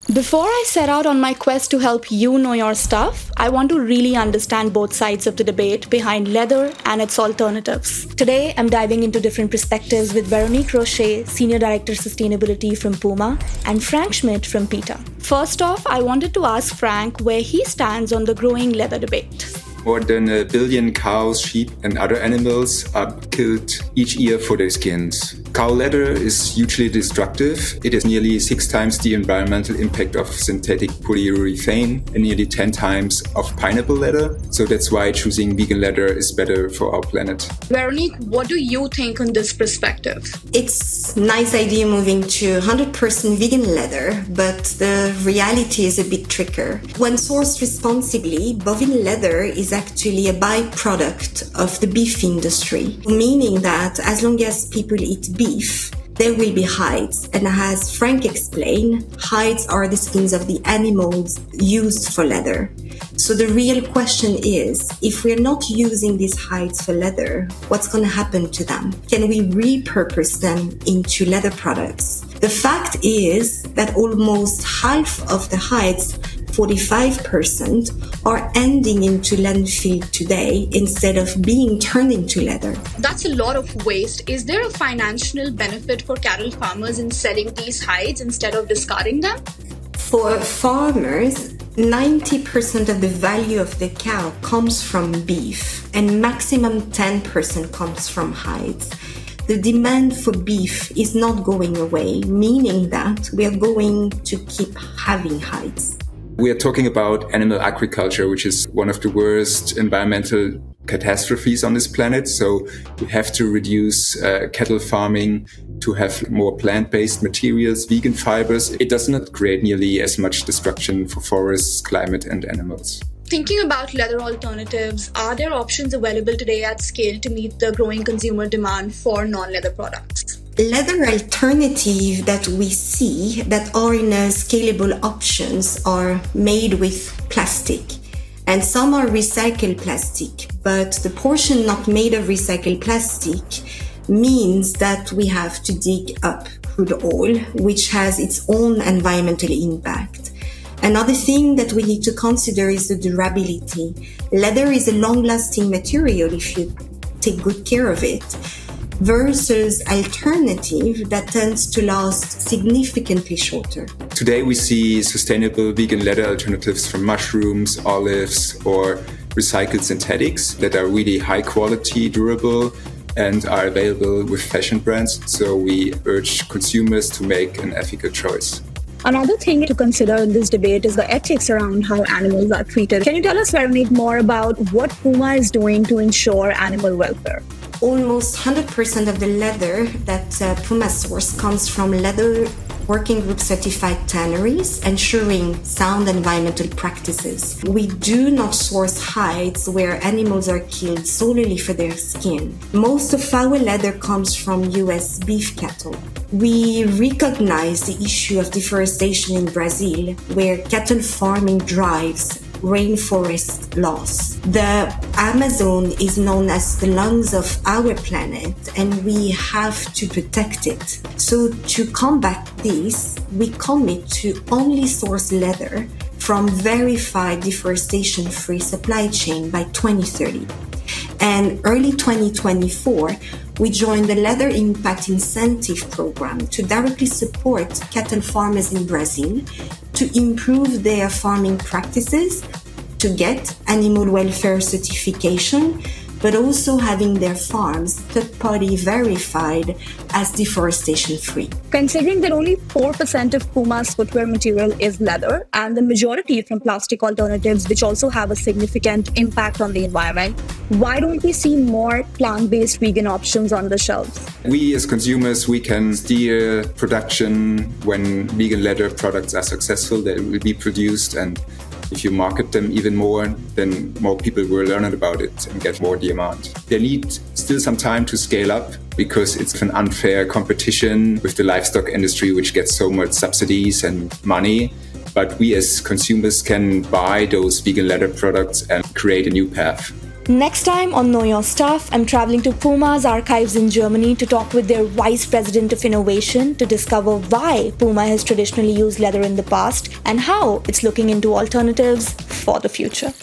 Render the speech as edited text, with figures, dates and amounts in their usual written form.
Before I set out on my quest to help you know your stuff, I want to really understand both sides of the debate behind leather and its alternatives. Today, I'm diving into different perspectives with Veronique Rochet, Senior Director Sustainability from PUMA, and Frank Schmidt from PETA. First off, I wanted to ask Frank where he stands on the growing leather debate. More than 1 billion cows, sheep, and other animals are killed each year for their skins. Cow leather is hugely destructive. It has nearly 6 times the environmental impact of synthetic polyurethane and nearly 10 times of pineapple leather. So that's why choosing vegan leather is better for our planet. Veronique, what do you think on this perspective? It's a nice idea moving to 100% vegan leather, but the reality is a bit trickier. When sourced responsibly, bovine leather is actually a byproduct of the beef industry, meaning that as long as people eat beef, there will be hides. And as Frank explained, hides are the skins of the animals used for leather. So the real question is, if we're not using these hides for leather, what's going to happen to them? Can we repurpose them into leather products? The fact is that almost half of the hides, 45%, are ending into landfill today instead of being turned into leather. That's a lot of waste. Is there a financial benefit for cattle farmers in selling these hides instead of discarding them? For farmers, 90% of the value of the cow comes from beef and maximum 10% comes from hides. The demand for beef is not going away, meaning that we are going to keep having hides. We are talking about animal agriculture, which is one of the worst environmental catastrophes on this planet. So we have to reduce cattle farming to have more plant-based materials, vegan fibers. It does not create nearly as much destruction for forests, climate, and animals. Thinking about leather alternatives, are there options available today at scale to meet the growing consumer demand for non-leather products? Leather alternative that we see that are in scalable options are made with plastic. And some are recycled plastic, but the portion not made of recycled plastic means that we have to dig up crude oil, which has its own environmental impact. Another thing that we need to consider is the durability. Leather is a long-lasting material if you take good care of it, versus alternative that tends to last significantly shorter. Today we see sustainable vegan leather alternatives from mushrooms, olives, or recycled synthetics that are really high quality, durable, and are available with fashion brands. So we urge consumers to make an ethical choice. Another thing to consider in this debate is the ethics around how animals are treated. Can you tell us, Veronique, more about what PUMA is doing to ensure animal welfare? Almost 100% of the leather that PUMA source comes from leather working group certified tanneries, ensuring sound environmental practices. We do not source hides where animals are killed solely for their skin. Most of our leather comes from US beef cattle. We recognize the issue of deforestation in Brazil, where cattle farming drives rainforest loss. The Amazon is known as the lungs of our planet, and we have to protect it. So to combat this, we commit to only source leather from verified deforestation-free supply chain by 2030. And early 2024, we joined the Leather Impact Incentive Program to directly support cattle farmers in Brazil to improve their farming practices, to get animal welfare certification, but also having their farms third-party verified as deforestation-free. Considering that only 4% of PUMA's footwear material is leather and the majority from plastic alternatives, which also have a significant impact on the environment, why don't we see more plant-based vegan options on the shelves? We as consumers, we can steer production when vegan leather products are successful. They will be produced, and if you market them even more, then more people will learn about it and get more demand. They need still some time to scale up because it's an unfair competition with the livestock industry, which gets so much subsidies and money. But we as consumers can buy those vegan leather products and create a new path. Next time on Know Your Stuff, I'm traveling to PUMA's archives in Germany to talk with their Vice President of Innovation to discover why PUMA has traditionally used leather in the past and how it's looking into alternatives for the future.